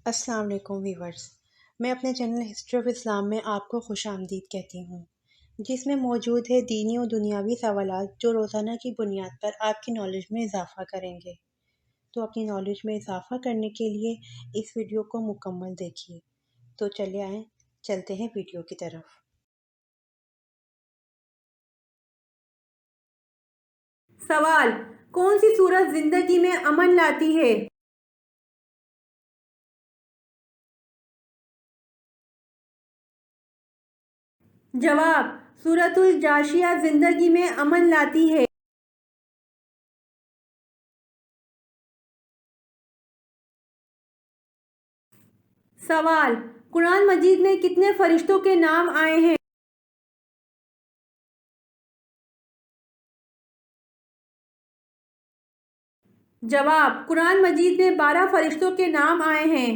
السلام علیکم ویورز، میں اپنے چینل ہسٹری آف اسلام میں آپ کو خوش آمدید کہتی ہوں، جس میں موجود ہے دینی و دنیاوی سوالات جو روزانہ کی بنیاد پر آپ کی نالج میں اضافہ کریں گے۔ تو اپنی نالج میں اضافہ کرنے کے لیے اس ویڈیو کو مکمل دیکھیے۔ تو چلے آئیں، چلتے ہیں ویڈیو کی طرف۔ سوال: کون سی صورت زندگی میں امن لاتی ہے؟ جواب: سورۃ الجاشیہ زندگی میں امن لاتی ہے۔ سوال: قرآن مجید میں کتنے فرشتوں کے نام آئے ہیں؟ جواب: قرآن مجید میں 12 فرشتوں کے نام آئے ہیں۔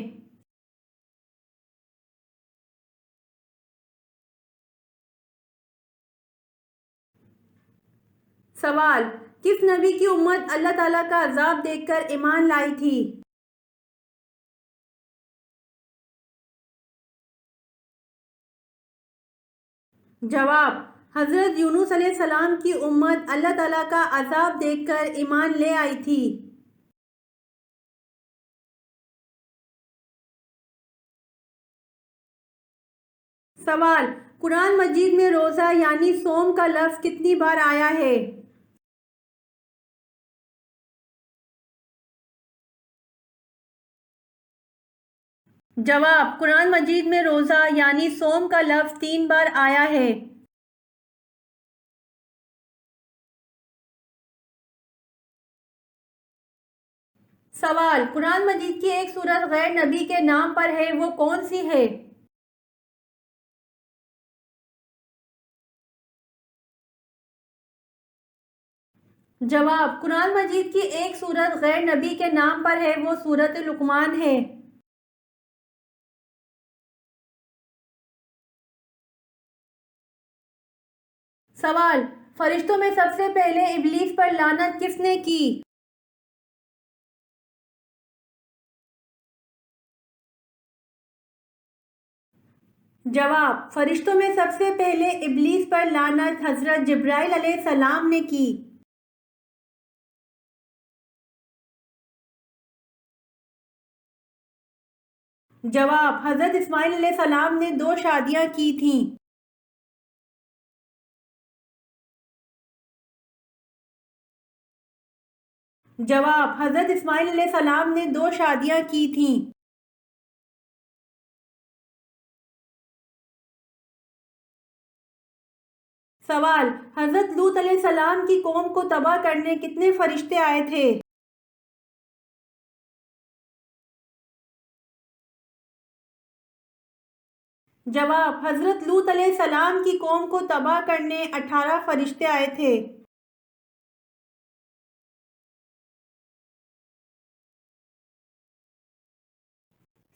سوال: کس نبی کی امت اللہ تعالیٰ کا عذاب دیکھ کر ایمان لائی تھی؟ جواب: حضرت یونس علیہ السلام کی امت اللہ تعالیٰ کا عذاب دیکھ کر ایمان لے آئی تھی۔ سوال: قرآن مجید میں روزہ یعنی صوم کا لفظ کتنی بار آیا ہے؟ جواب: قرآن مجید میں روزہ یعنی صوم کا لفظ 3 بار آیا ہے۔ سوال: قرآن مجید کی ایک سورت غیر نبی کے نام پر ہے، وہ کون سی ہے؟ جواب: قرآن مجید کی ایک سورت غیر نبی کے نام پر ہے، وہ سورۃ لقمان ہے۔ سوال: فرشتوں میں سب سے پہلے ابلیس پر لعنت کس نے کی؟ جواب: فرشتوں میں سب سے پہلے ابلیس پر لعنت حضرت جبرائیل علیہ السلام نے کی۔ جواب: حضرت اسماعیل علیہ السلام نے 2 شادیاں کی تھیں۔ جواب: حضرت اسماعیل علیہ السلام نے 2 شادیاں کی تھیں۔ سوال: حضرت لوط علیہ السلام کی قوم کو تباہ کرنے کتنے فرشتے آئے تھے؟ جواب: حضرت لوط علیہ السلام کی قوم کو تباہ کرنے 18 فرشتے آئے تھے۔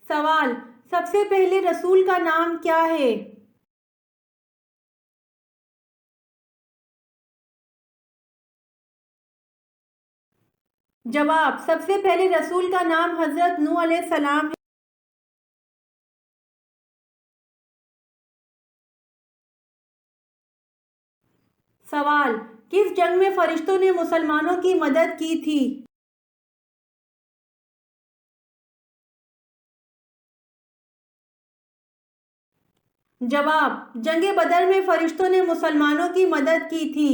سوال: سب سے پہلے رسول کا نام کیا ہے؟ جواب: سب سے پہلے رسول کا نام حضرت نوح علیہ السلام ہے۔ سوال: کس جنگ میں فرشتوں نے مسلمانوں کی مدد کی تھی؟ جواب: جنگ بدر میں فرشتوں نے مسلمانوں کی مدد کی تھی۔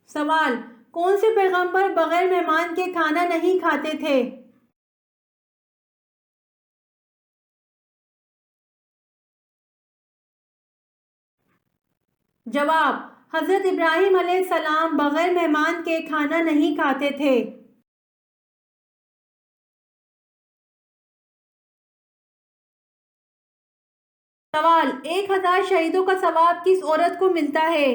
سوال: کون سے پیغمبر بغیر مہمان کے کھانا نہیں کھاتے تھے؟ جواب: حضرت ابراہیم علیہ السلام بغیر مہمان کے کھانا نہیں کھاتے تھے۔ سوال: 1000 شہیدوں کا ثواب کس عورت کو ملتا ہے؟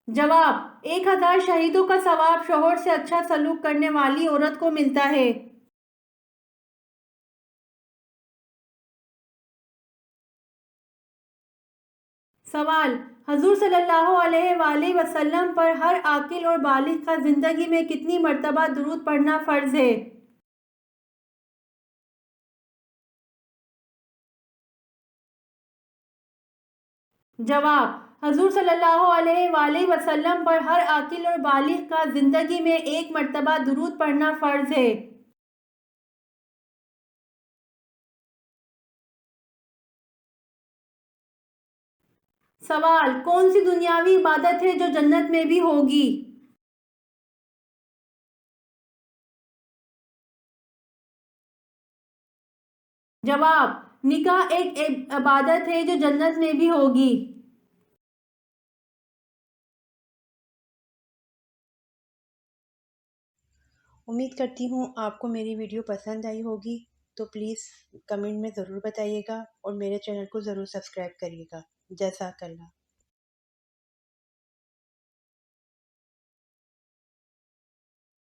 جواب: 1000 شہیدوں کا ثواب شوہر سے اچھا سلوک کرنے والی عورت کو ملتا ہے۔ سوال: حضور صلی اللہ علیہ وآلہ وسلم پر ہر عاقل اور بالغ کا زندگی میں کتنی مرتبہ درود پڑھنا فرض ہے؟ جواب: حضور صلی اللہ علیہ وآلہ وسلم پر ہر عاقل اور بالغ کا زندگی میں ایک مرتبہ درود پڑھنا فرض ہے۔ سوال: کون سی دنیاوی عبادت ہے جو جنت میں بھی ہوگی؟ جواب: نکاح ایک عبادت ہے جو جنت میں بھی ہوگی۔ امید کرتی ہوں آپ کو میری ویڈیو پسند آئی ہوگی، تو پلیز کمنٹ میں ضرور بتائیے گا اور میرے چینل کو ضرور سبسکرائب کریے گا۔ جزاک اللہ۔